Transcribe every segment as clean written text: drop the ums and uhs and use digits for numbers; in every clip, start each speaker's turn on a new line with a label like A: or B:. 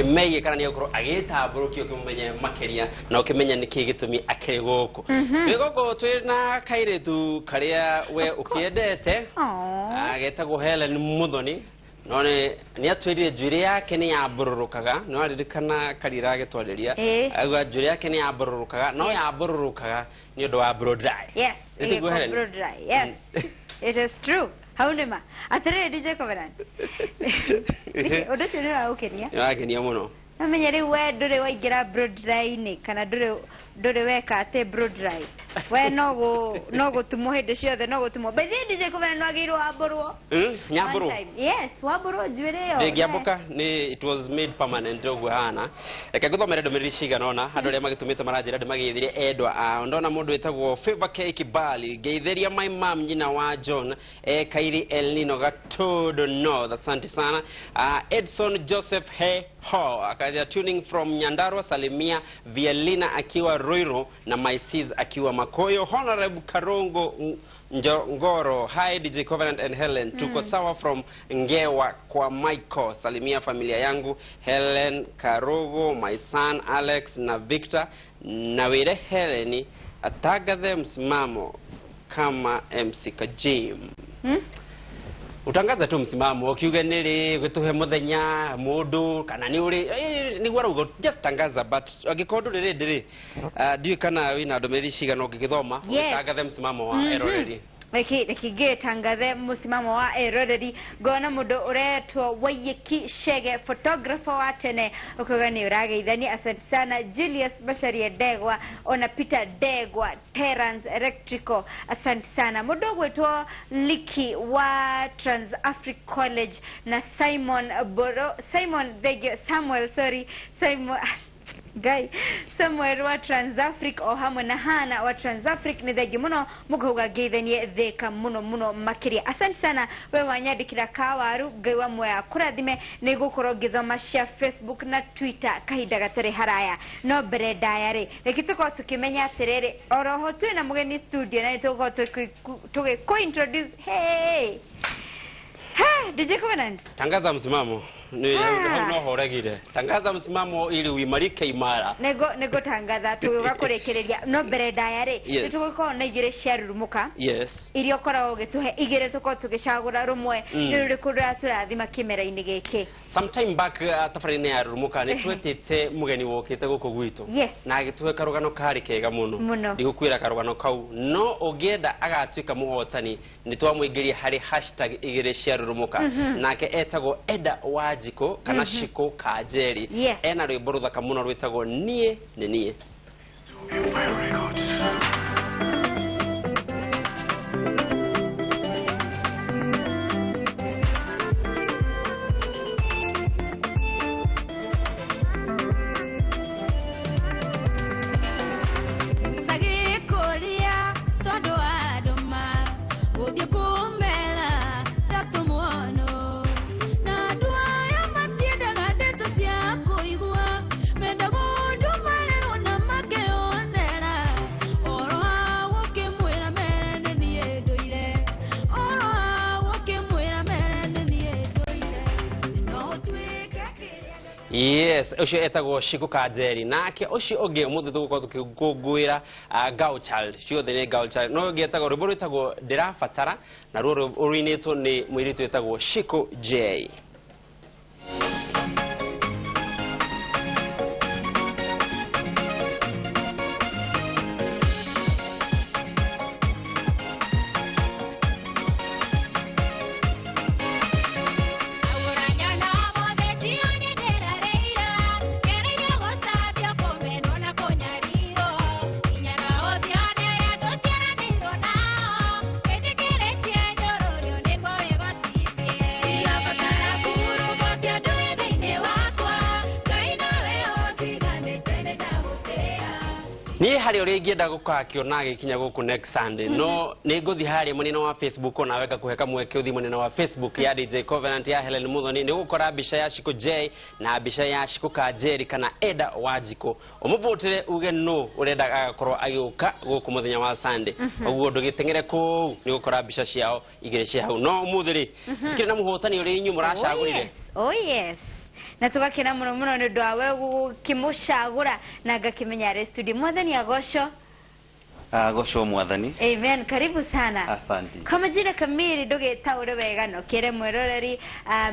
A: Maige kana ni okro ageta broki okimenya makeria na okimenya niki gitumi akiri goko bigoko twina kairetu karia we ukiendete ageta go Helen Muthoni none ni atwirire njwire yake ni yabururukaga no aririkana karira agitwariria agwa njwire yake ni yabururukaga no yabururukaga ni undu wa blow dry.
B: Yes, it was blow dry. Yes. It is true. Haunema atare DJ Covenant odo chenera ukenia
A: yakenia muno
B: amenyere we ndure waingira blow dry ni kana ndure weka ate blow dry we no tumo hinde ciothe no gutumo by DJ Covenant no agirwo aborwo
A: nyaboro.
B: Yes, waborwo njwire yo
A: ngiambuka ni it was made permanent ogwo hana eka guthomera ndomeri ciga nona andu aria magitumite maranjira ndimagithirie endwa a ndona mundu etagwo Favor Cake Bali ngeithiria my mom nyina wa John Kairi El Nino Gatodo North. Asante sana. Edson Joseph He Ho akaja tuning from Nyandarua. Salimia Vielina akiwa Ruiru na my sis akiwa Makoyo. Honorable Karongo Ngoro. Hi DJ Covenant and Helen. Tuko sawa from Ngewa kwa Michael. Salimia familia yangu Helen, Karogo, my son Alex na Victor. Nawire Heleni atagathe msimamo kama MC Kajim. Utangaza tu msimamo ukiuga niri gutuhe muthenya mundu kana ni uri ni gwarugo just tangaza but agikondu riri ndiu kana wina ndomeri ciga no ngigithoma utangathe msimamo wa eroreri.
B: Reki tangathe musimamo wa Eroreri gona mundu uretwo Waiyiki Shege photographer wa tene ukogani urageithani. Asante sana Julius Basharia Degwa, ona Peter Degwa, Terrence Electrical, asante sana mundu gwetwo Liki wa Trans Africa College na Samuel wa Transafric o hamwe na Hana wa Transafric ni thegi muno mukuga geithanie theka muno makiria. Asante sana we wanyandikira kawaru gaiwa moya kurathime ni gukorwo githoma cia Facebook na Twitter kahinda gatari haraya no mbere diary rekituko tukimenya atiriri oroho twina mugeni studio na tuko tuko introduce hey DJ Covenant
A: tangaza msimamo ni no horegire tangaza msimamo ili uimarike imara
B: nego tangaza tugakurekereria no mbere diary tuko na igire share rumuka irio kora ogituhe igire tuko tugicagura rumwe ruri kura turathima kimera-ini giki
A: sometime back tafarine ya rumuka ni twetete mugeni wokite guko gwitu na agituhe karugano kari kega muno igukwira karugano kau no ogienda agatuika muhotani ni twamwigiria hari hashtag igire share rumuka nake etago Eda Wajiko kana Shiko Kajeri ena rwimbo ruthaka muno rwitagwo Nie Ni Nie. Yes, osho etago Shiko Kajeri nake oshi oge muthe tuko tukigugwira Girl Child sio the Girl Child no oge etago ruburu etago Ndirafatara na ruro urinetwo ni mwiritu etago Shiko J. Ni hari origienda gukakio na gikinya guku next Sunday no ninguthi hari munino wa Facebook na weka kuheka mweke uthi munino wa Facebook ya DJ Covenant ya Helen Muthoni ni gukora bisha ya Shiko J na bisha ya Shiko Kajeri kana Eda Wajiko omuvotire uge no urenda agakorwo agiuka guku muthenya wa Sunday oguo ndugitengere ku ni gukora bisha ciao igire cia hau no umuthiri kina muhotani uri inyu muracagurire
B: na tugakena muno ni dwawe gukimushagura na gakimenya re studio mwathani agosho
C: Gosho mwathani.
B: Amen, karibu sana.
C: Asante.
B: Kama jina kamili doge taure wega no kere mweroreri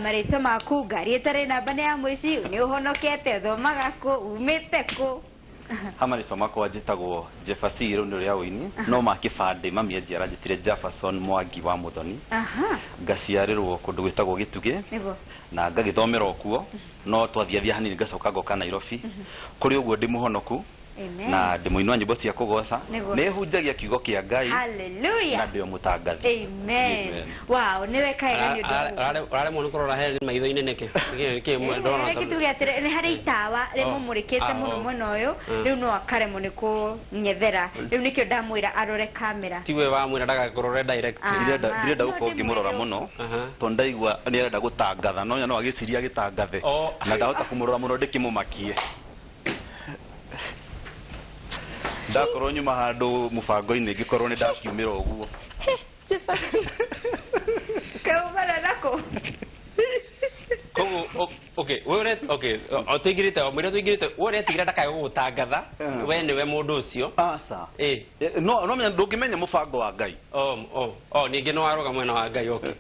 B: marito maku gari etare na bane ya mwisi ni uhonokete thomaga ku umite ku
C: Hamari somako wajitagwo Jefferson ndo ya wini no makifande mami ejiara jitire Jefferson Mwangi wa Muthoni ngaciarirwo kundu gwitagwo Gituge na ngagithomera okuo no twathiathia hanini ngacoka ngoka Nairobi kuri uguo ndi muhonoku na ndimuinwa nyimbo cia kugoca nehunjagia kiugo kia Ngai
B: haleluya
C: na ndio mutangathi
B: amen wow niwe kaega ni ndo
A: rare muno korora heri maitho-ini neke ke ndona
B: kitu gya ni hari itawa rimo murikete muno muno uyu riu no akare muno ku nyethera riu nikyo ndamwira arore kamera
A: tiwe wa mwira ndaga korore direct
C: direnda guko ngimurora muno to ndaigwa ni arenda gutangatha no no agiciria gitangathe na ndahota kumurora muno ndikimumakie ndakorwo nyuma handu mubango-ini ngikorwo ni ndakiumira uguo
B: kaumana nako
A: okay otigirite o mwire twigirite wore tigira ndakaye gutangatha we niwe mundu ucio
C: asa no menya ndungimenya mubango wa Ngai
A: ningi no waroga mwena wa Ngai okay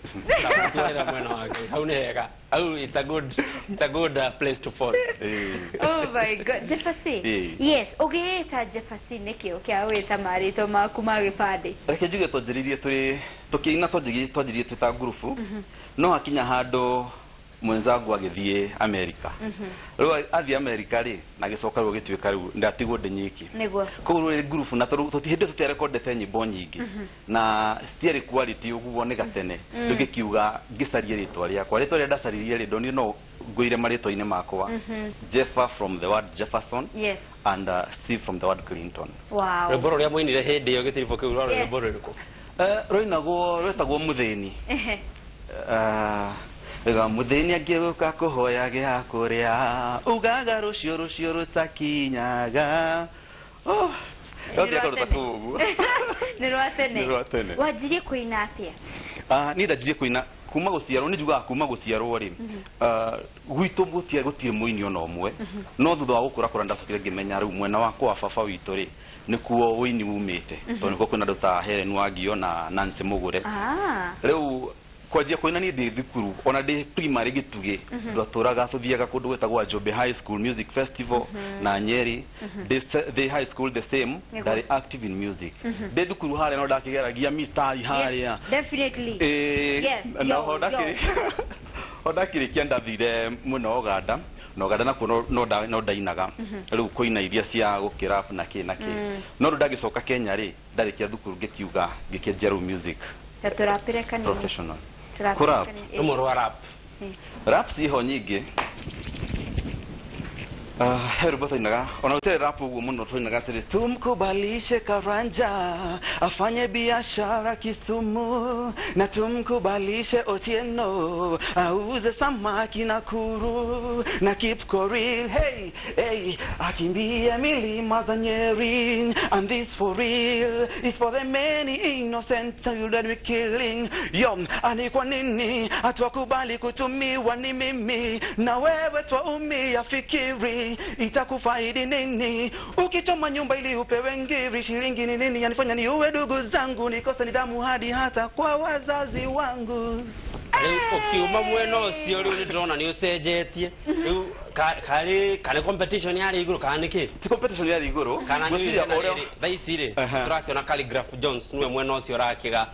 A: twira mwena wa Ngai hau ni hega hau it's a good place to fall
B: oh my god Jefferson yes okay ta Jefferson niki okay aweta marito maku magifade
C: reke njuge tonjiririe turi tukina tonjiririe tuta grupu no akinya hando mwenzangu agithie America rĩu athie America ri na gicoka rĩu gituika rĩu ndatigwo ndinyiki
B: niguo
C: koguo rĩ group na tutihinde tutiarekondete nyimbo nyingi na still quality uguo ni gatene ngikiuga ngicarie ritwa riakwa ritwa ria ndacaririe ri ndoni no nguire maritwa-ini makwa Jeffa from the word Jefferson
B: yes
C: and Steve from the word Clinton
B: wow
A: rwimbo ruria mwinire hindi yo gitirifo kiu rwimbo ruriku
C: roinagwo rwetagwo mutheni ega mutheni angĩũka kũhoya gĩa kũrĩa ugaga rũcio rũtakinyaga
B: nĩ rwatene wanjirie kũina atĩa
C: niĩ ndanjirie kũina kuma gũciarwo nĩ njugaga kuma gũciarwo rĩ gwitũ gũtirĩ mũini ona ũmwe no thutha wa gũkũra ndacokire ngĩmenya rĩu mwena wakwa wa baba witũ rĩ nĩkuo ũini umĩte tondũ nĩkuo kwĩna andũ ta Helen Wangio na Nancy Mugure rĩu kwajia koina ni ndi thukuru ona ndi primary gituge ndwaturaga tuthiaga kundu gwetagwa Njombe High School Music Festival na Nyeri the high school the same very active in music ndi thukuru hare no ndakigeragia mitari hare
B: definitely
C: yes no hodakiri kianda thire muno Uganda na kuno no ndainaga riu koina iria cia gukira na ki no ndagicoka Kenya ri ndarikia thukuru ngikiuga ngikenjera music
B: taturapire kanini
C: professional kurap
A: umoro rap
C: rap siho nyingi heruba tuinaga ona utere rap uguo muno tuinaga siri tumkubalishe Karanja afanye biashara Kisumu na tumkubalishe Otieno auze samaki Nakuru na Kipkorir hey akimbie milima za Nyeri and this for real is for the many innocent children we killing ani kwa nini atwakubali kutumiwa ni mimi na wewe twaumia fikiri itakufaidi nini ukichoma nyumba ili upewe ngiri shilingi ni nini yanifanya ni uwe ndugu zangu nikose nidhamu hadi hata kwa wazazi wangu
A: ukiuma mweno ucio riu ndrona ni ucenjetie riu kale competition yari iguru kaniki
C: ti competition yari iguru
A: kana ni thaicire turakiona Calligraph Jones niwe mweno ucio rakiga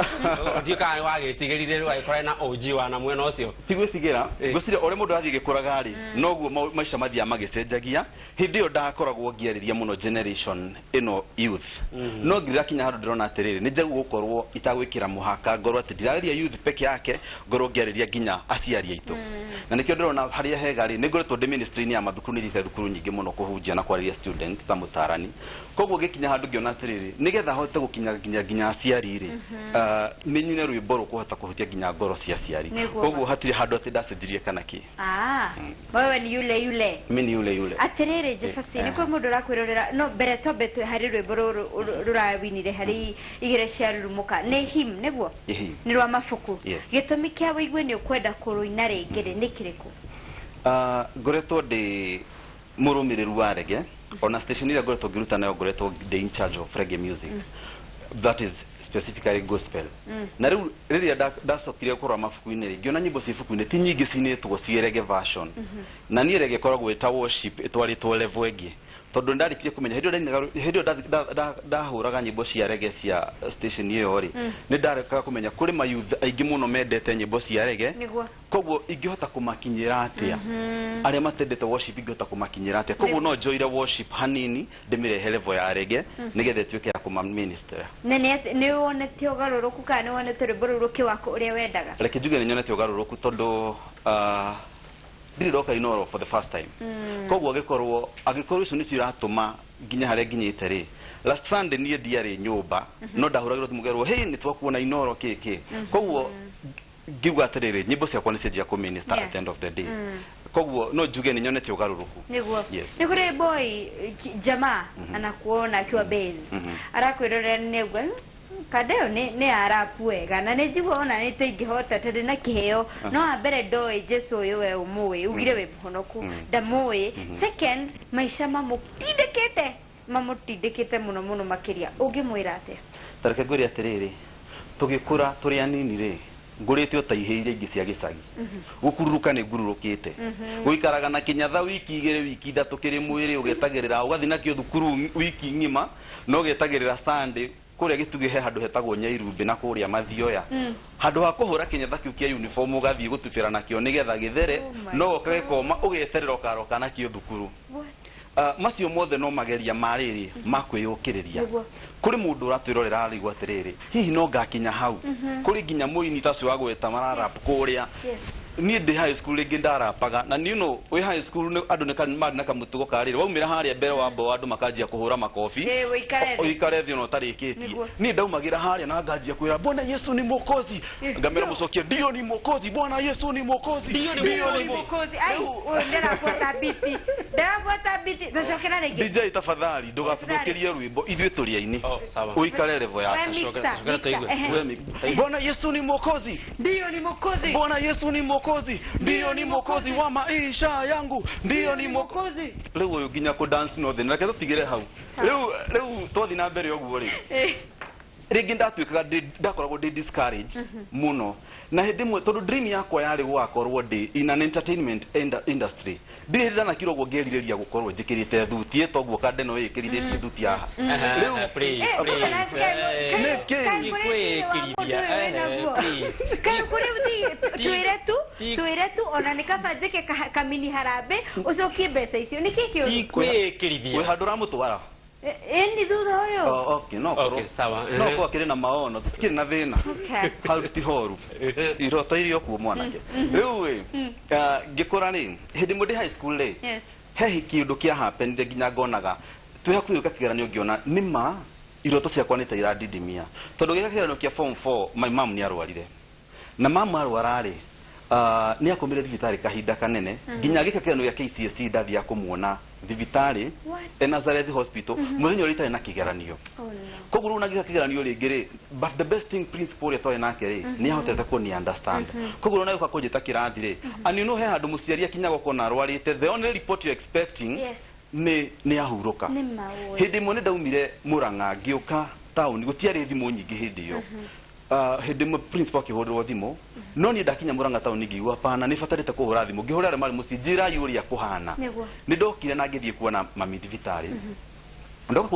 A: ndio kana wagitigirire riu aikora na OG wana mweno ucio
C: tigwicigira gwicire ore mundu athie gikuraga ri noguo maisha mathia magicenjagia hindi yo ndakoragwo ngiariria muno generation ino youth no ngira kinya handu ndirona atiriri ni njegu gukorwo itagwikira muhaka ngorwo ati ndiraria youth peke yake ngorwo ngiariria ginya aciari aitu na nikio ndirona haria hega ri ningoretwo ndi ministry ni ya mathukuru ni thukuru nyingi muno kuhunjia na kwariria student ta mutarani koguo gikinya handu ngiona atiriri nigetha hote gukinya ginya aciari ri ni nyine rwimbo rukuhota kuhutia ginya ngoro cia aciari koguo hatiri handu ati ndacenjirie kana ki
B: wewe ni yule
C: mimi ni yule
B: atiriri Jefferson ko mundu rakwirorera no mbere tobe hari rwimbo rurawinire hari igire cia rurumuka ni him niguo ni rwa mafuku gitumi kia wigwe ni ukwenda kuruina ringire ni kiriku
C: ngoretwo ndi murumiriru wa reggae ona station ira ngoretwo ngiruta nayo ngoretwo ndi in charge of reggae music that is specifically gospel na riu riria ndacokire kurwa mafuku-ini ri ngiona nyimbo cifuku-ini ti nyingi cinitwo ci reggae version na ni reggae koragwo eta worship etwaritwo level ingi tondu ndarikie kumenya hindi ndahuraga nyimbo cia reggae cia station iyo ri ni ndareka kumenya kuri ma youth aingi muno mendete nyimbo cia reggae koguo ingihota kumakinyira atia aria matendete worship ingihota kumakinyira atia koguo no joire worship hanini ndimirehe level ya reggae nigethe tuike ya kuma minister
B: ni wonete ugaruruku kana wonete rubururuki wako uria wendaga
C: reke njuge ni nyonete ugaruruku tondu ndiroka inoro for the first time koguo agikorwo icio ni ciratuma ginya haria nginyite ri last Sunday ni ndiari nyumba no ndahuragirwo tumugerwo hey ni twakuona inoro kiki koguo ngiuga atiriri nyimbo ciakwa ni cijia ku minister at the end of the day koguo no njuge ni nyonete ugaruruku
B: niguo ni kuri boy jamaa anakuona akiwa base arakwirorera negwe kadeo ne arapu wega na ne jibo ona ne teingihota tende na kiheo no ambere ndoi Jesu uyu we umuwi ugire we muhonoku ndamuwi second maisha mamutindikite muno makiria ungimwira ate
C: tareke ngwire atiriri tugikura turi anini ri ngurite utaihire ingi cia gicagi gukururuka ni ngururukite guikaraga na kinyatha wiki igire wiki ithatu kiri mwiri ugetagirira ugathi nakio thukuru wiki ngima no getagirira Sunday kuria gituge he handu hetagwo Nyairumbi na kuria Mathioya handu ha kuhura kinyatha kiu kia uniform ugathi gutubira nakio nigetha githere no ukagekoma ugeterera ukaroka nakio thukuru macio mothe no mageria mariri makwiyukiriria kuri mundu uratwirorera arigwa atiriri hihi no ngakinya hau kuri nginya muini tacio wagweta mararap kuria ni ndi high school ringi ndarapaga na ni no we high school andu na kamutugo kariri waumira haria mbere wambo andu makanjia kuhura makofi uikare thio no tarikitie ni ndaumagira haria na nganjia kwira Bwana Yesu ni Mwokozi ngamera mucokie ndio ni Mwokozi Bwana Yesu ni Mwokozi ndio ni Mwokozi ai ndarafuata biti ndacokera ringi DJ tafadhali ndugafukirie rwimbo ithuĩ turi aini uikare level yako cokera tuigue Bwana Yesu ni Mwokozi ndio ni Mwokozi Bwana Yesu ni Mwokozi ndio ni Mwokozi wa maisha yangu ndio ni Mwokozi leo uyu ginya ku dance no then reke tutigire hau leo twathi na mbere oguo ri ringi ndatwikaga ndakoragwo ndi discourage muno na hindi mwe tondu dream yakwa yari gwakorwo ndi in an entertainment industry ndirira na kirogwo ngerireria gukorwo njikirite thuti etoguo kande no ikirite thuti aha riu
B: tuire tu ona nikabanjike kamini harambe ucokie mbeca icio nikikio
C: ikwikirithia we handu ramutwara
B: ni thutha uyu
C: okay no
A: sawa
C: no kwa kire na maono tukire na thina halti horu irota irio ku mwanake riu we ngikora ni hindi mundi high school le he kindu kia happen nginya ngonaga twihakuiuka kigeranio ngiona nima iroto ciakwa ni ta iradidimia tondu gika kigeranio kia form 4 my mom ni arwarire na mama arwarari ni akomire thibitari kahinda kanene nginya gika kigeranio kia KCSE ndathia kumuona thibitari Nazareth Hospital muthenya uritari na kigeranio koguru na gika kigeranio ringiri but the best thing principal ya toy nake ri ni ahotete ko ni understand koguru na yuka kujita kirathi ri and you know he handu muciari akinyago kona arwarite the only report you expecting ni ahuruka hindi mone ndaumire Murang'a ngiuka town gutiari thimu nyingi hindi yo hindi mo principal kihurwo thimu no ni ndakinya Murang'a town ngiwa pana ni fatarite kuhura thimu ngihurira mari mucinjira yuria kuhana ni ndokire na ngithie kuona mami thibitari ndoka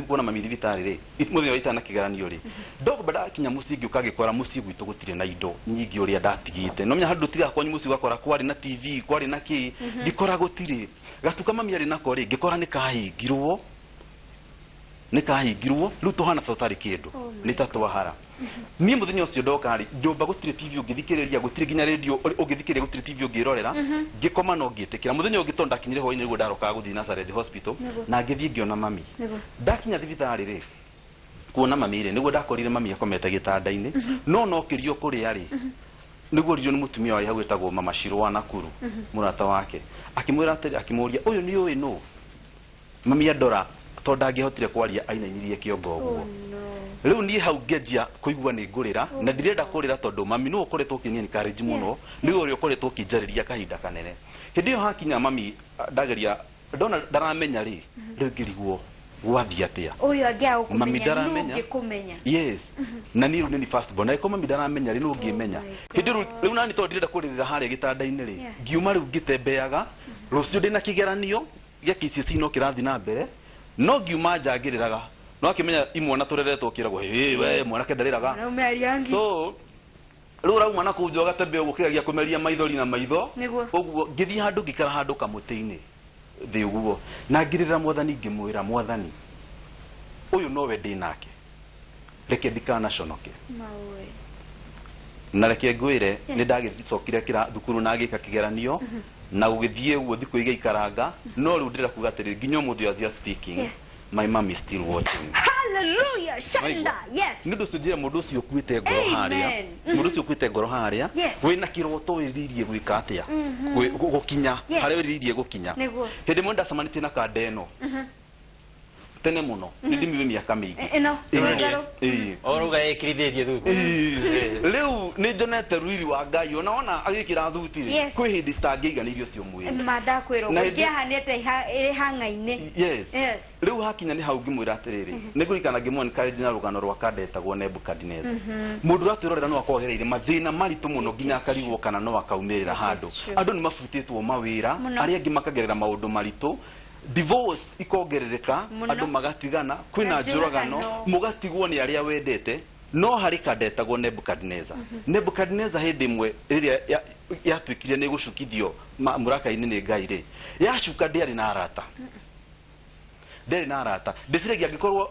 C: kuona mami thibitari ri itmuthio ita na kigeranio ri ndoka bada kinya mucingi ukagikora muci gwitu gutire na indo nyingi uria ndatigite no nya handu tiga kwanyu muci gakora kwari na TV kwari na ki ngikora gutire gatuka mami ari nako ri ngikora ni kahingirwo ruto hana sotari kindu ni tatwahara ni muthenya ucio ndoka hari njomba gutire TV ungithikiriria gutire ginya radio ungithikiriria gutire TV ungirorera ngikoma no ngitikira muthenya ungitonda kinyire hoine niguo ndaroka guthi Nazareth Hospital na ngithie ngiona mami ndakinya thibitari ri kuona mami ri niguo ndakorire mami akomete gitanda-ini no kirio kuri ari niguo rio ni mutumia wari hau etagwo Mama Shirwa Nakuru murata wake akimwira atiri akimuria uyu ni uyu no mami adora tonda ngihotire kwaria ainainirie kiongo guo riu ni hau ngejia kuigua ni ngurira na ndirenda kurira tondu mami no ukoretwo kinyia ni courage muno ni uri ukoretwo kinjariria kahinda kanene hindi yo hakinya mami ndageria ndona ndaramenya ri riu ngiriguo gwathi atia
B: uyu agia ukumenya
C: ngikumenya yes na ni ni first born aiko mami ndaramenya ri no ngimenya hindi riu nani to ndirenda kurira haria gitanda-ini ri ngiuma riu ngitembeaga rucio ndina kigeranio gia KCSE no kirathi na mbere no ngiuma njagiriraga no akimenya imwana tureretwo kiragwo we mwana kendariraga so rura umwana kujwa gatembe gukiragia kumeria maithori na maitho uguo ngithii handu ngikara handu kamutini thi uguo na ngirira mwathani ngimwira mwathani uyu nowe ndinake reke ndikana conoke na reke ngwire ni ndagicokire kira thukuru na agika kigeranio na ugithie uguo thiku igaikaranga no riu ndira kuga atiri nginya mundu azia speaking my mom is still watching
B: hallelujah shanda yes
C: ndu sujire mundu ucio kwite ngoro haria mundu ucio kwite ngoro haria wina kiroto wiririe gwika atia gukinya haria wiririe gukinya hindi mundu asamanite na kadeno tene muno ndimi miaka mingi
B: ino
A: oruga ekiritherie thuti
C: leo ni jonete ruiri wa Ngai onaona agikira thuti kwi hindi stangiiganĩrio cio mwiri
B: mada kwiro ngia hanete hangaine
C: yes leo hakinya ni hau ngimwira atiriri nigurikana ngimwona kaje na rugano rwa kadetagwo Nebukadnezar mundu ratirorera no akohereire mathina maritu muno nginya akarigwo kana no akaumirira handu andu ni mafutitwo mawira ari angi makagerera maundu maritu divorce ikongerereka andu magatigana kwina njuragano mugatigwo ni aria wendete no hari kadetagwo Nebukadnezar Nebukadnezar hindi imwe iria yatwikire ni gucukithio muraka-ini ni Ngai ri yacuka ndiari na arata nderi na arata ndiciregi angikorwo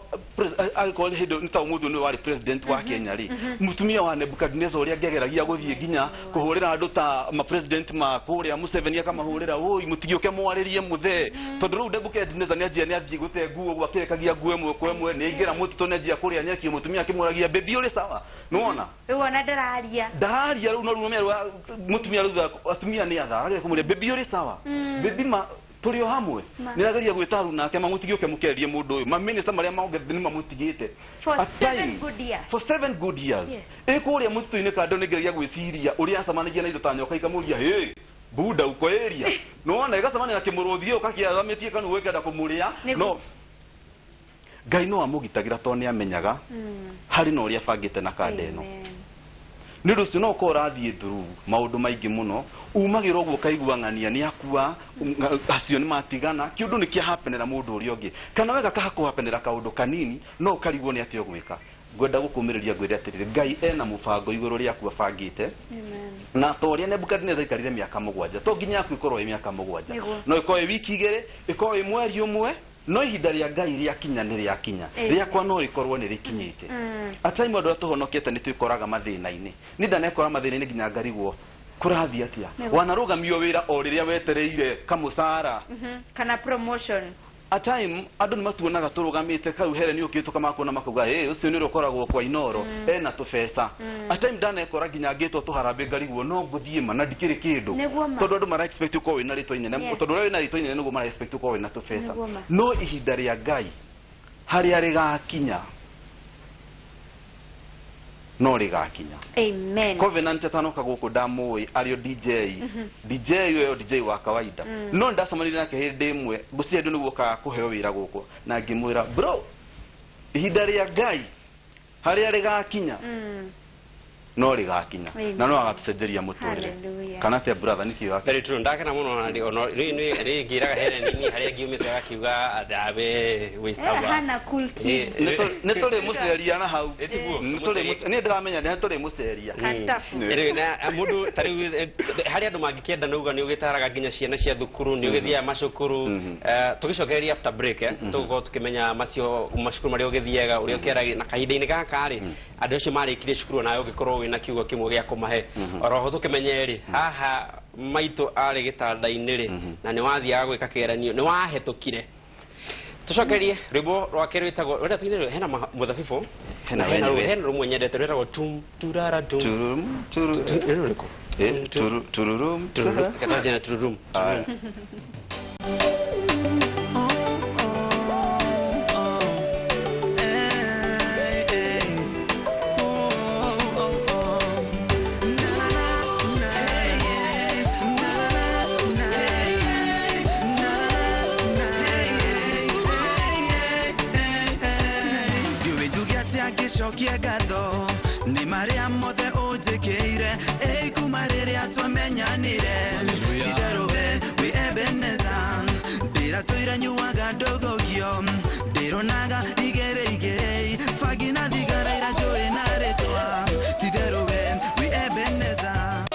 C: hindi ni ta umuthi ni wari president wa Kenya ri mutumia wa Nebukadnezar uria ngegeragia guthie nginya kuhurira andu ta ma president ma kuria Museveni akamahurira oi mutigioke mwaririe muthe tondu ru Nebukadnezar ni anjie gute nguo gwakirekagia nguo imwe kwa imwe ni ingira mutito ni anjie kuria nyeki mutumia akimuragia baby uri sawa nuona
B: wona ndararia
C: ru no mutumia ru atumia ni athara kumuria baby uri sawa baby ma turi o hamwe nirageria gwitaru nake mamutigioke mukerie mundu uyu ma minister maria maongethe ni mamutigite
B: for 7
C: good years ikuria mutu-ini kando nigeria gwiciria uria acamanagia na indo ta nyoka ikamuria hey buda uko area no igacamania kimuruthie ukakiathamitie kanu wekenda kumuria no Ngai no amugitagira to ni amenyaga hari no uria bangite na kanda ino ni rucio no ko rathie through maundu maingi muno umagirwo guo kaiguangania ni akua acio ni matigana kiundu ni kia happenera mundu uri ungi kana wega kahako happenera kaundu kanini no karigwo ni atio gwika gwenda gukumiriria gwire atiriri Ngai ena mubango iguru ria akua bangite na toria Nebukadnezar ikarire miaka 7 to nginya akuikorwo miaka 7 no ikoe wiki igere ikoe mweri umwe no ihinda ria Ngai ria kinya ni ria kinya ria kwa no ikorwo ni rikinyite atai mundu atuhonokete ni twikoraga mathina-ini ni ndanekora mathina-ini nginya ngarigwo kurathi atia wanarugamio wira o riria wetereire kamusara
B: kana promotion
C: a time andu ni matuonaga turugamite kau here ni ukitu kama kuona makuga ucio ni rukoragwo kwa Inoro ena tubesa a time ndanekora nginya ngitwo tuharambe ngarigwo no nguthie ma na ndikiri kindu tondu andu mara expect ko wina rito inene tondu wina rito inene nugo mara expect ko wina tubesa no ihinda ria Ngai hari ari gakinya no rigakinya
B: amen
C: covenant tanoka guku ndamui ario DJ yo DJ wa kawaida no ndasamanire nake hindi imwe gucie ndu niguoka kuheo wira guku na ngimwira bro ihinda ria Ngai hari ari gakinya no rigakinya na no agatucenjeria muturire kana te brother niki wake
A: very true ndakena muno ni ngiraga here ni hari ngiumite akiuga adabe wisaba
B: hana kulti
C: ni tuli muceria na hau ni ndiramenya ni tuli muceria
A: na mundu tari hari andu mangikienda nuga ni ugitaraga nginya ciana cia thukuru ni ugithia macukuru tugicokereria after break tugo tukimenya macio macukuru mari ugithiega uri ukera na kahinda-ini gaka ri andu acio marikire cukuru nayo gikorwo na kiugo kimwe gya kumahe oroho tukimenyeri haha maito ari gitanda-ini ri na ni wathia gwika kigeranio ni wahetukire tucokerie rwimbo rwake rwitagwo rwenda tuine hena muthabibu hena rumwe nyendete rwetagwo tum turara tum tururum katajena tururum
D: Kiagado ni Maria mothe ujekeire kumarire atwamenyanire idarobe we Ebenezer dira toira nyuaga dogogio dironaga igere fagina digara ira joe na retwa idarobe we Ebenezer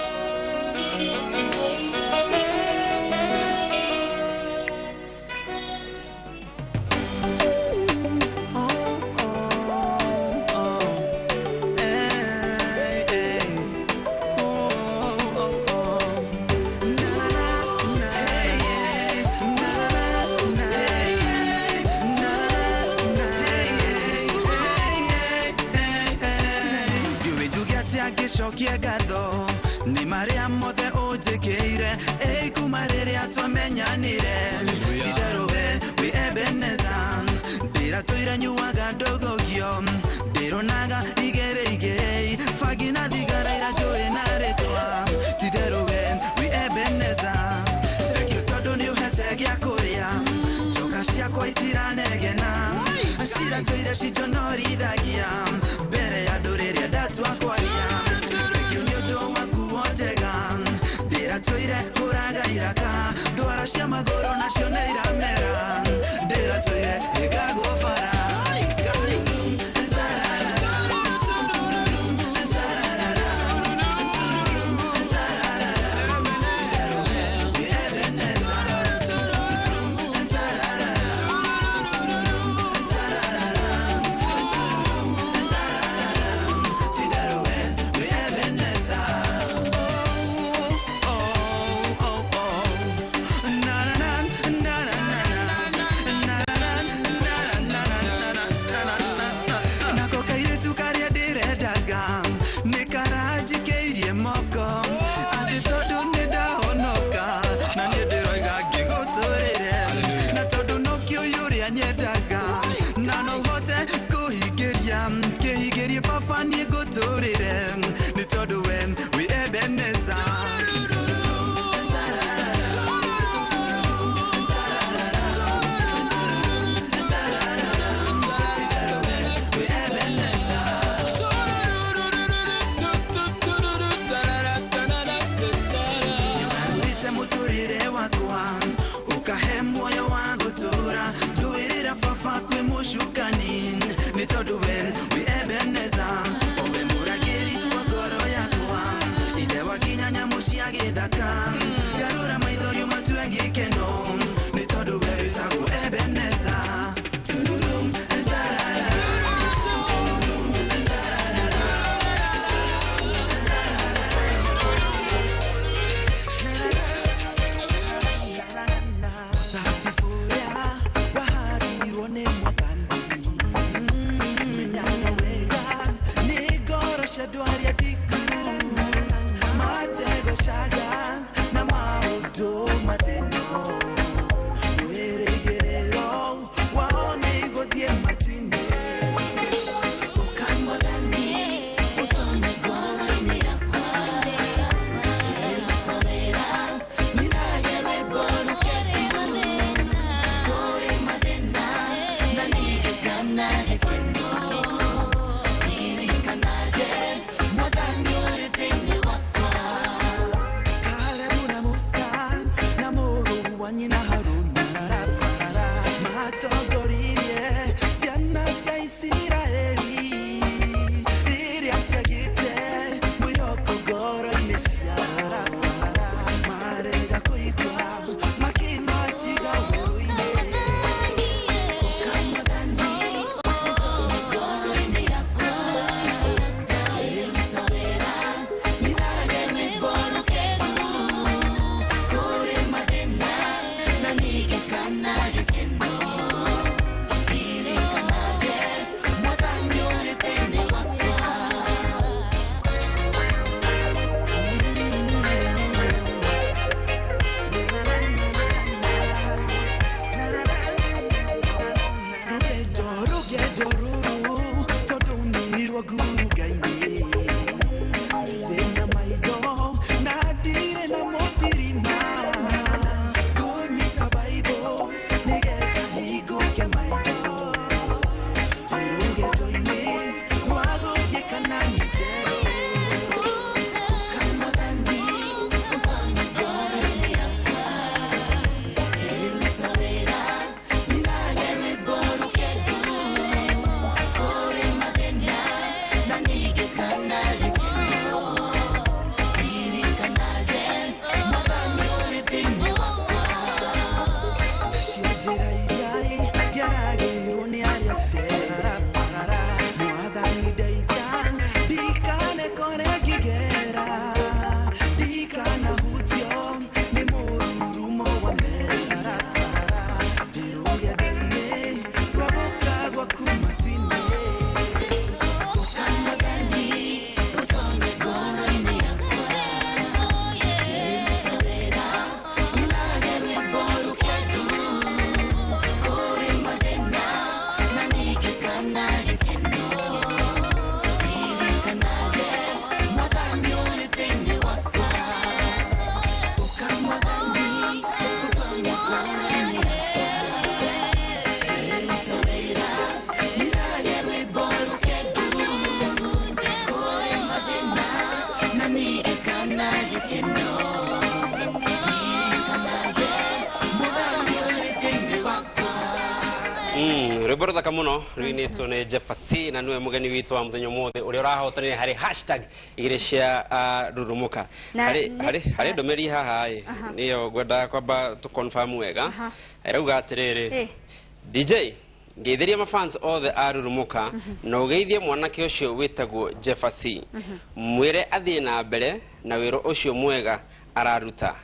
D: ndira toira nyuaga ndogogio ndironaga igere fagina digara ira joe na retwa tiderowe we ebeneza ekyo todo ni uhete gya korea soka cia kwa itiranegena asira toira shitonori dagia bere ya dorere datwa kwaria ekyo nyoto wakuotega ndira toira kuraga iraka dwara cia magoro nacio neiramera ndira toira igagofara we ebeneza omemuragiri wakoro yako
A: rwimbo thaka muno rwinitwo ni Jeffasy na niwe mugeni witu wa muthenya mothe uri urahotanire hari #igrecia rurumuka hari ndomeri haha niyo gwenda kwamba tu confirm wega rauga atiriri DJ ngeithiria mafans othe arurumuka no geithie mwanake ucio witagwo Jeffasy mwire athie na mbere na wiro ucio mwega araruta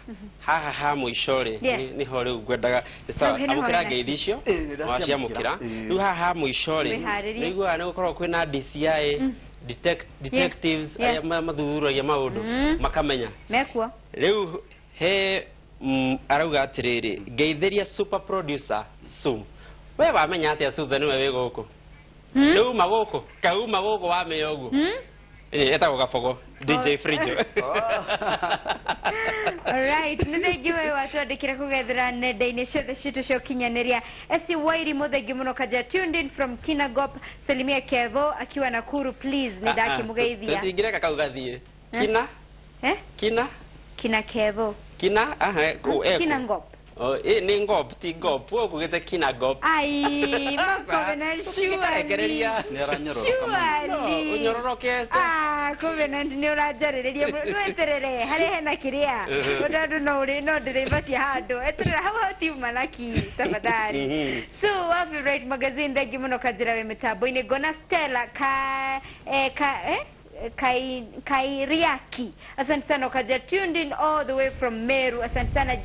A: haha muicori ni ho riu gwendaga amukira ngeithi icio waciamukira riu haha muicori nigua ni gukorwo kwina DCI detectives mathuragia maundu makamenya
B: mekwo
A: riu he arauga atiriri ngeithiria super producer Sum we wamenya atia Susan we wi guku riu maguku kauma guku wamenya uguo eta ugafogo DJ Frijo.
B: Alright, ndegiwe watu adikira kugethera nenda-ini ciothe citu cio kinyaneria esi wairi muthengi muno kaja tuned in from Kinagop Salimia Kevo akiwa Nakuru please nidaki mugeithia
A: tutingire kaugathie Kina
B: Kevo Kinagop
A: ni ngop ti ngop wo kugete Kinagop
B: ai mako na shuwa
C: ni aranyoroka
A: unyororoke
B: Covenant ni urajarereria mweterere hari hena kiria utandu no uri no ndirivatia handu eterera hawa ti malaki tafadhali so our favorite magazine ndegi muno kajira we mitambo-ini Gona Stella Kairiaki asante sana ukaja tuned in all the way from Meru asante sana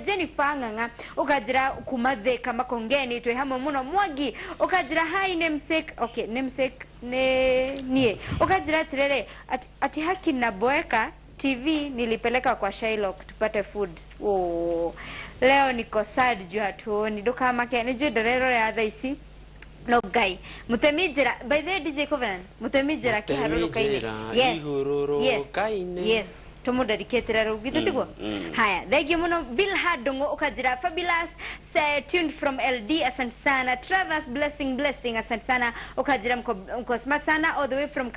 B: Jennifer Nganga ukajira kumatheka makongeni twe hamwe muno Mwagi ukajira hi namesake nie ukajira tirere ati haki na boeka TV nilipeleka kwa Shylock tupate food leo niko sad juu hatuoni duka make ni juu derero ya thaisi no guy mutemijira by the DJ Covenant mutemijira kiharurukaine yes tomo dedicate raro gitutigwo haya thegi muno Bill Hadongo ukajira Fabulous tuned from LD asante sana Travis blessing asante sana ukajira mko smart sana all the way from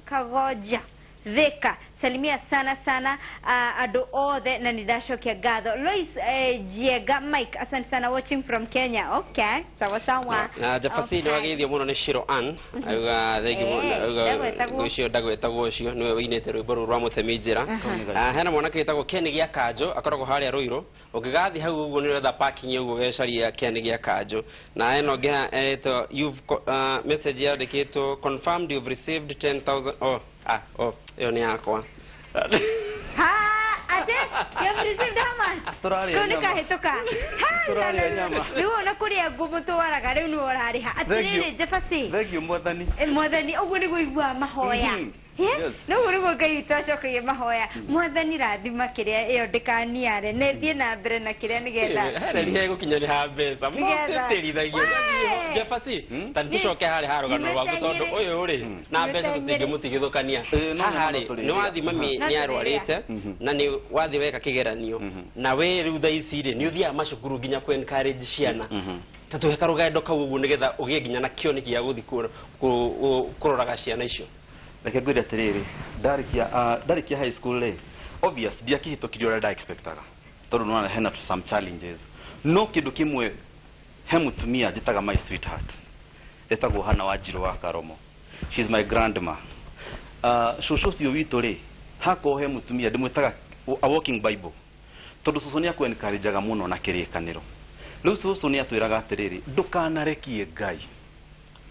B: Kagoja Veka salimia sana ado othe na nidasho kia gadho Lois Jiega Mike asante sana watching from Kenya okay sawa
A: na Jeffasy ni wageithio muno ni Shiro Ann auga thegi muno ucio ndagwetagwo ucio niwe winete rwimbo rwa mutemijira hena mwanake witagwo Ken gia Kanjo akoragwo haria Ruiro ukigathi hau uguo ni retha parking uguo gecaria Ken gia Kanjo na eno ngia you've message yandikitwo confirmed you've received 10,000 yo ni yakwa
B: ate received how much kunika hetoka niwo nakuria nguvu twaraga riu ni urariha atiriri Jeffasy
C: thegio mwathani
B: uguo ni guigua mahoya no uri ngai twacokagie mahoya mwathani rathima kiria iyo ndikaniare ne thie na mbere na kiria nigetha
A: he gukinyani ha mbeca muterithagia Jeffasy tanducoke hari harugano rwaku tondu uyu uri na mbeca tutingimũtigithũkania haha ri ni wathima ni arwarite na ni wathi weka kigeranio na we riu tha ici ri ni uthia macukuru nginya ku encourage ciana tatu heka rugendo kau uguo nigetha ugie nginya na kioni kia guthi kuroraga ciana icio
C: like good atiriri darikia high school le obvious dia kihitokirio rada expectaga tondu nona hena some challenges no kindu kimwe he mutumia jitaga my sweetheart etagwo Hana Wanjiru wa Karomo she's my grandma shushu cio witu ri hako he mutumia ndimwitaga a walking bible tondu susu ni akwe encourageaga muno na kirikaniro riu susu ni atwiraga atiriri ndukanarekie Ngai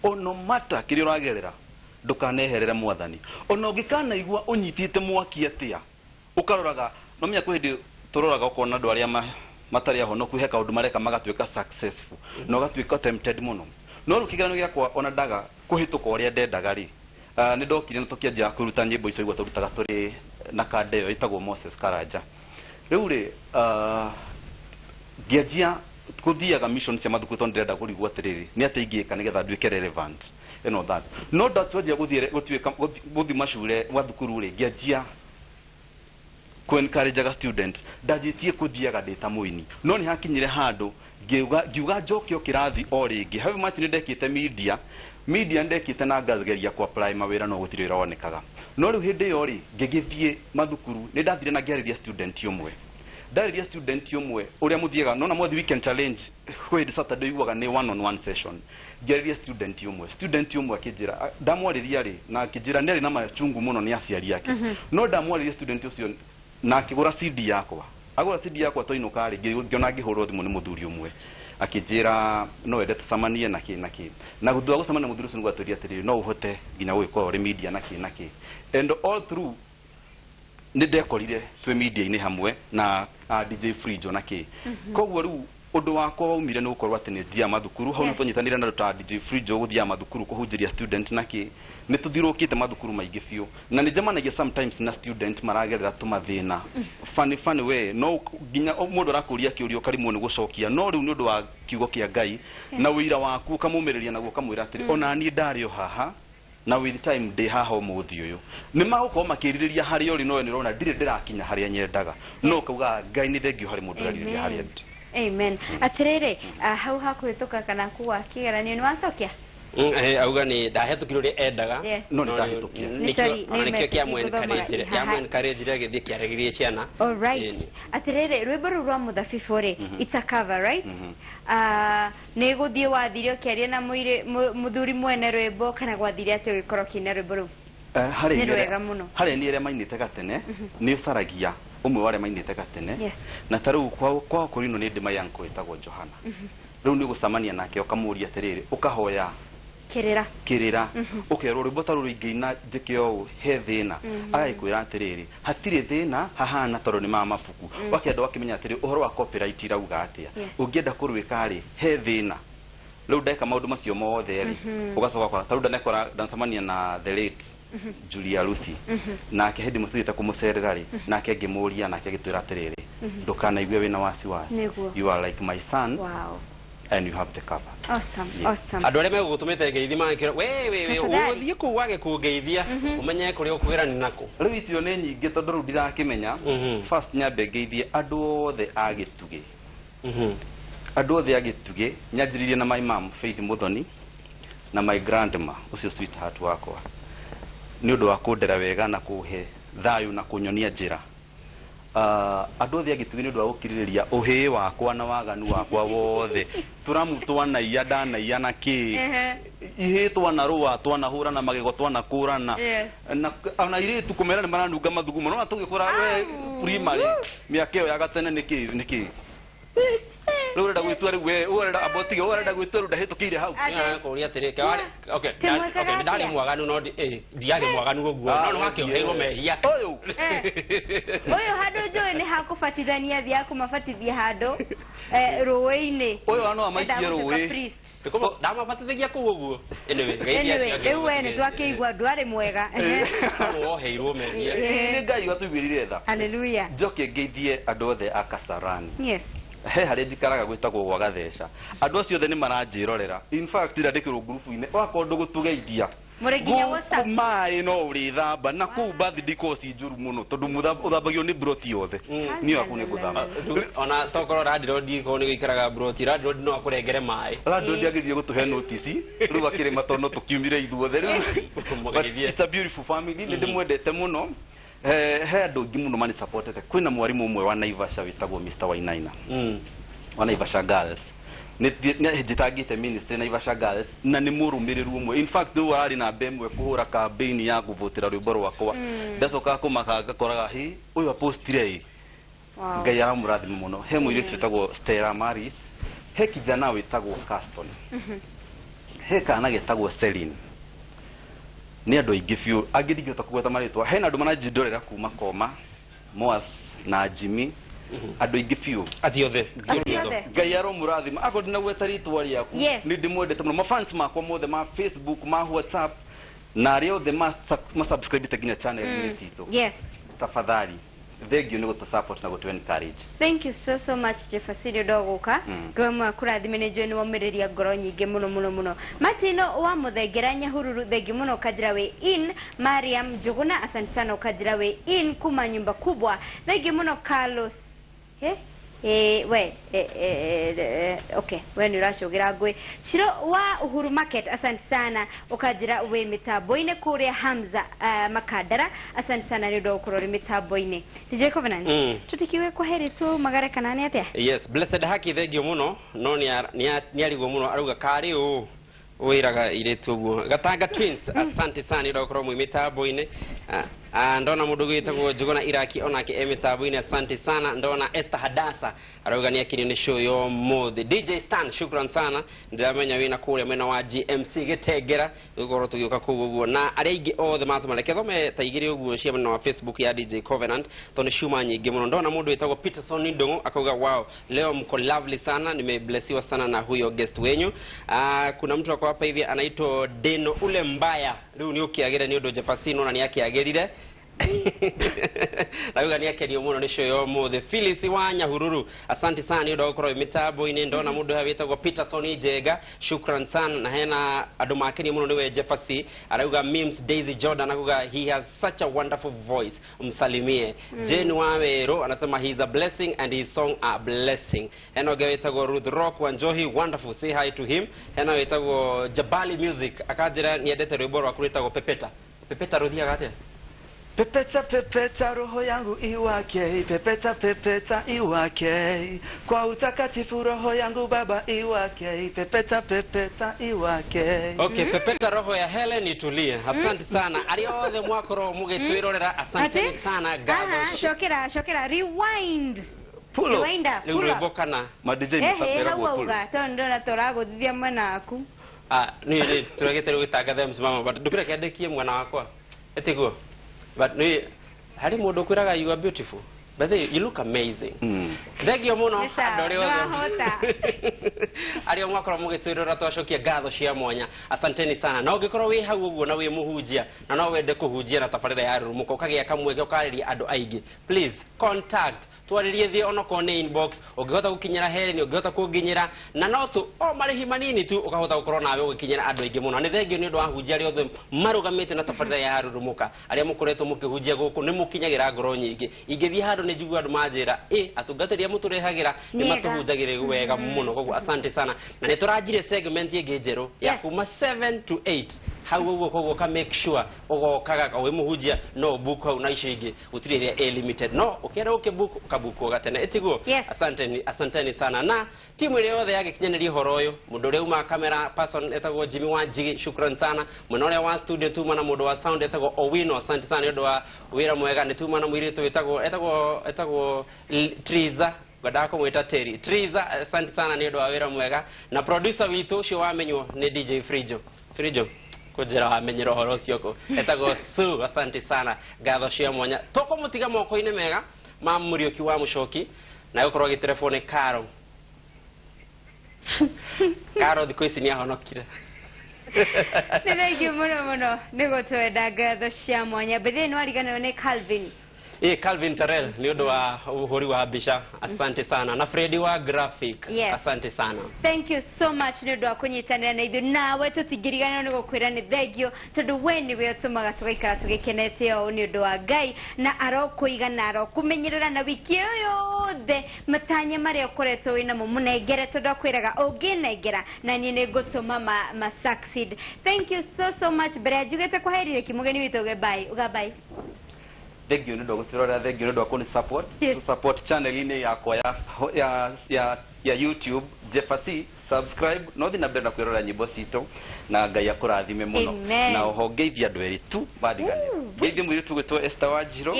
C: ono mata kirio ragerera ndukaneherera mwathani ona ungikana igua unyitite mwaki atia ukaroraga no menya kwindi turoraga ukona andu aria matari aho no kuheka undu mareka magatwika successful no gatwika tempted muno no rukigano giakwa ona ndaga kuhituka uria ndendaga ri ni ndokire ntukianjia kuruta nyimbo icio igwa turutaga turi na kadeo itagwo Moses Karanja riu ri ngianjia kuthiaga mission cia mathuku tondu ndirenda kurigwo atiriri ni ateingika nigetha nduike relevant eno that no ndatwajia guthi machure wa thukuru ri ngianjia ku encourage student ndajitie kuthiaga ndita muini no ni hakinyire handu ngiuga njokio kirathi o ringi have much ni ndekite media ndekite na ngageria ku apply mawira no gutire ronekaga no riu hindi yo ri ngigithie mathukuru ni ndathire na ngiariria student umwe Daria student yomwe uria muthiega nona mwathi weekend challenge kwedi Saturday yuaga ni one on one session geria student yomwe akijira ndamwariria ri na akijira ndari na machungu muno ni aciari yake no ndamwariria student ucio na akigura CD yakwa agura CD yakwa toinuka ri ngiona ngihurwo thimu ni muthuri umwe akijira no ende tusamanie na na guthua gusamania muthuri ucio ngwaturia atiri no uhote nginya gwikwa uri media na and all through nindekorire twe media-inĩ hamwe na DJ Frijo na koguo rĩu ũndũ wakwa waumire nĩ gũkorwo atĩ nĩ thia mathukuru hau nĩtũnyitanĩire na ta DJ Frijo gũthia mathukuru kũhunjĩria student na nĩ tũthirũkĩte mathukuru maingĩ biũ na nĩ njamanagia sometimes na student maragerera tũmathĩna funny we no nginya mũndũ arakũria kĩũria ũkarimwo nĩ gũcokia no rĩu nĩ ũndũ wa kiugo kĩa Ngai na wĩira waku ũkamũmĩrĩria naguo ũkamwĩra atĩrĩ ona niĩ ndarĩ o haha na with time de haho muthi uyu nimagukorwo makiririria hari ori no nirona ndire ndirakinya haria nyendaga no kauga Ngai ni thengio hari mundu aririria haria ndi
B: amen atirere hau hakuhituka kana kuwa kigeranio ni wacokia
A: auga ni ndahetukire ri endaga
C: no ndahitukia
A: nikio kia mwen encourage githie kiaregirie ciana
B: all right atirere rwimbo rwa muthabibu ri it's a cover right ni guthie wathirio kiaria na muthuri mwene rwimbo kana gwathiria ati gikoro kine rwimbo ru
C: hari ni ere mainite gatene ni usaragia umwe wale mainite gatene na taru kwa kurino ni ndima yanko itagwo Johana riu ni gusamania nake okamuria atiriri ukahoya kirira ukerwo rwimbo taru ruingiina njikio he thina agaikwira atiriri hatire thina hahana toro ni mama mafuku wakenda wakimenya atiri uhoro wa copyright irauga atia ungienda kurwika ri he thina riu ndeka maundu macio mothe ri ugacoka kwa taru ndanekora dansamania na the late Julia Lucy nake hendi musirita kumucerera ri nake ngimuria nake gitwira atiriri ndukana igwe wina wasiwasi you are like my son and you have the cover
B: awesome
A: andore me gutumite ngeithi makira we uthie kuwage kungeithia umenye kuri ukugira ni nako
C: riu icio ni nyingi tondu riu ndirakimenya first nyambe ngeithie andu othe agituge andu othe agituge nyanjiririe na my mom Faith Muthoni na my grandma ucio sweetheart wakwa ni undu wa kundera wega na kuhe thayu na kunyonia njira andu othe agituge ni undu wa gukiririria uhi wakwa na waganu wakwa wothe turamu twana iya ndana iya na ki ihe twana ruwa twana hura na magego twana kurana na ire tukumera ni maranunga mathugumo no atugikora we primary miakeo ya gatene niki Lura gwitua ri we urenda abotige urenda gwitua ru ndahitukire hau
A: kuria tirike okay ndari mwaganu no ndiari mwaganu guo no hakio heiro mehia
B: uyu hado joe ni hakufatithania thia kumafatithia hado ruwe-ini
C: uyu ano amaikie ruwe
A: Como dá uma bateria com o vô.
B: Anyway, eu é, tu aqui igual doare mwega.
A: Oh, heiro me.
C: Ni Ngai watubirire tha.
B: Hallelujah.
C: Joke ngeithie andu othe a Kasarani.
B: Yes.
C: He hari njikaraga gwitagwo gwa Gatheca. Andu acio othe ni maranjirorera. In fact ndandikirwo group-ini wakwa ndu gutugeithia.
B: Mureginya WhatsApp.
C: Mai no urithamba na ku birthday course njuru muno tondu uthambagio ni broti yothe. Ni waku ni guthamba.
A: Ona tokoro radio ndiko ni gikaraga broti radio no akurengere mai.
C: Radio ndiagirie gutuhe notice. Riu akire matono tukiumire ithuothe riu. It's a beautiful family. Ndi mwendete muno. He andu ngi muno mani supportete. Kwina mwarimu umwe wa Naivasha witagwo Mr. Wainaina. Wa Naivasha Girls. Ni jitagite ministry Naivasha Girls na ni murumiriru umwe. In fact do ari na bemwe kuhura campaign ya kuvotera rwimbo rwakwa. Ndacoka kumakaga koraga hi uyu apostire. Wow. Ngai aramurathima muno. He mwiritu witagwo Stella Maris. He kijana witagwo Caston. He kana getagwo Celine. Ni andu aingi biu angirigota kugweta maritwa hena andu manajindorera kuma Koma Moas na Jimmy andu aingi biu
A: ati othe
C: Ngai aromurathima ako ndinagweta ritwa riaku ni ndimwendete muno mafans makwa mothe ma Facebook ma WhatsApp na rio the ma subscribe teginya channel ni tito tafadhali thank you to support na to encourage.
B: Thank you so much Jefasirio Dogoka goma kurathimene jweni wa miriria ngoro nyinge muno matino wa muthengeranya hururu thengi muno kajirawe in Mariam Juguna asante sana kajirawe in kuma nyumba kubwa thengi muno Carlos okay, we ni uracogera ngwe Shiro wa Uhuru Market, asante sana ukajira we mitaboine kure Hamza Makadara, asante sana nido kurori mitaboine DJ Covenant tutikiwe kwa heri tu magare kanani atia.
A: Yes, blessed haki thegio muno no ni aligo muno aruga kari u wiraga ile tugu Gatanga Twins, asante sana nido kurori mitaboine ndona mundu gwitagwo Juguna Iraki onake emitaboine, asante sana. Ndona Esther Hadasa arugania kinini show yo mode DJ Stan, shukran sana ndiramenya wina kule mwena wa GMC Gitegera gukoro tugiuka kuguguo na areingi othe matumareketho me taigiri uguo cia mwena wa Facebook ya DJ Covenant tone shuma nyingi muno. Ndona mundu witagwo Peterson Ndongo akauga wow, leo mko lovely sana, nimeblessiwa sana na huyo guest wenyu. Kuna mtu wako hapa hivi anaitwa Deno ule mbaya, riu ni ukiagera ni undu Jefferson na ni akiagirire Lauga ni yake muno ni show yo mothe. Phyllis Wanya Hururu, asante sana ni ndo ukoro mitabo ine ndona mundu habita go Peterson Ijega, shukran sana. Na hena adumakeni muno niwe Jefferson arauga Mims Daisy Jordan akuga he has such a wonderful voice, umsalimie. Jane Wawero anasema he is a blessing and his song a blessing. Hena gawita go Ruth Rock Wanjohi, wonderful, say hi to him. Hena wita go Jabali Music akajira ni edete rwiboro akulita go Pepeta rudia gate
D: Pepeta pepeta roho yangu iwake, pepeta pepeta iwake, kwa utakatifu roho yangu baba iwake, pepeta pepeta iwake.
A: Okay, pepeta roho ya Helen itulie. Asante sana. Ariothe mwakoro mugitwirorera, asante sana gado.
B: Shokera rewind.
A: Pulo. Rwibokana.
C: Ma DJ msafira go pulo.
B: Tondo na torago thithia mwana aku.
A: Ni turagete rugitagathe msimama but dukira kendekie mwana wakwa. Etiguo. But no, hari mundu kwiraga you are beautiful. But you look amazing. Thegio muno andore othe. Ario mwakora mugitwirora twashokia gatho cia mwanya. Asanteni sana. Na ungikorwo wi hau uguo na wi muhunjia na no wende kuhunjia na tabarira ya rumuko ukagia kamwege ukariria andu aingi. Please contact twaririe thie onoko ne inbox ungihota gukinyira Helen ungihota kunginyira na no tu o marihi manini tu ukahota gukorwo nawe ugikinyira andu aingi muno. Ni thengio ni ndu wa hunjia ri othe marugamite na tabarira ya rumuka aria mukoretwo mukihunjia guku ni mukinyagira ngoro nyingi ingithie handu ni njigua andu manjira atungatiria muturehagira ni matuhunjagire wega muno. Koguo asante sana na ni turanjire segment ingi njeru ya kuma 7 to 8 hau uguo. Koguo ka make sure ugokaga ka we muhunjia no book hau na icio ingi utiriria limited no ukienda ukibook ukabuku gatene etiguo. Asanteni sana na timu ile yothe yagikinyaniria horo uyu mundu uri uma camera person etagwo Jimmy Wanjigi, shukran sana. Munore wa studio tuma na mundu wa sound etagwo Owino, asante sana ndu wa wira mwega. Ni tuma na mwiritu etagwo Triza badako mwita Terry Triza, asante sana ndu wa wira mwega. Na producer witu cio wamenywo ni DJ Frijo kujira wamenyero horo cioko etagwo Su, asante sana gatho cia mwanya. Toko mutiga moko ine mega mamurio kiwa mushoki na yokorwo gi telefone Karo thiko ici ni ahonokire.
B: Thank you muno nigo twenda gatho cia mwanya bethe no arigana ne Calvin.
A: Calvin Terrell ni undu wa uhuri wa Bisha, asante sana. Na Freddy wa graphic, asante sana.
B: Thank you so much ni undu wa kunyitanira na ithu nawe tutigirigana ni gukwira ni thengio tondu we ni we tumaga tugaikara tugikenete o ni undu wa Ngai na arokuigana arokumenyerera na wiki yothe matanya maria ukoretwo wina mo munengere tondu akwiraga unginengera na ni ngutuma ma succeed. Thank you so much. Bere jugete kwa herire kimugeni witu bye. Bye.
C: Thank you ndo gutirora, thank you ndo kuni support to support channel ine yako ya YouTube Jefferson, subscribe no thina benda kwirora nyimbo cito na Ngai akurathime muno na oho ngeithia andu eri tu badigane ngeithie mwiritu gwitwo Esther Wanjiro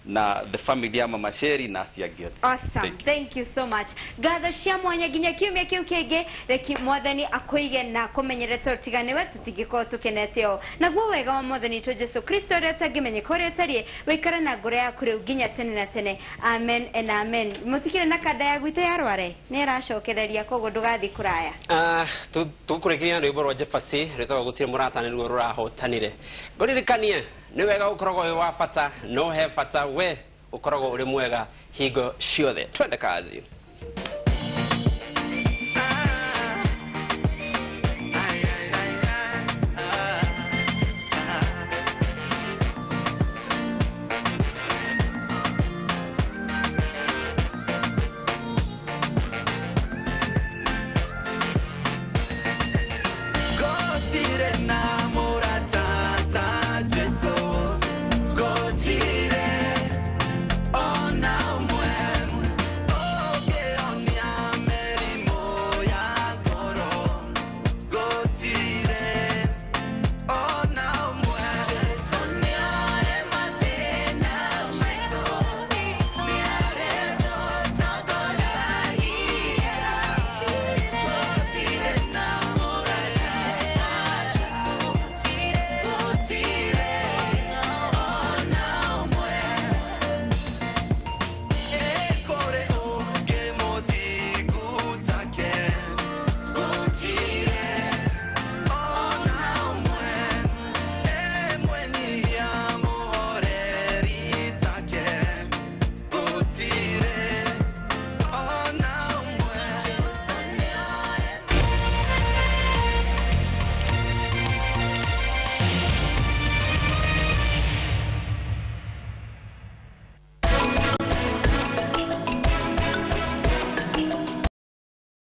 C: na the family ya Mama Sheri na Siagiot.
B: Awesome. Thank you so much. Gatho cia mwanya ginya kiumia kiu kingi reki mwathani akuige na kumenyerera tigane wetu tigiko tukenete o na guo wega wa mwathani to Jesu Kristo reta gimenye kore tarie wikara na ngoro yaku riu ginya tene na tene. Amen and amen. Mutikire na kada ya gwite ya rware ne racokereria kogo ndugathi kuraya.
A: Tukurekiria rwimbo rwa Jefferson retaga gutire murata ni rurahotanire ngoririkanie ni wega ukorogo wa fata no he fata we ukorogo uri mwega higo ciothe twende kazi.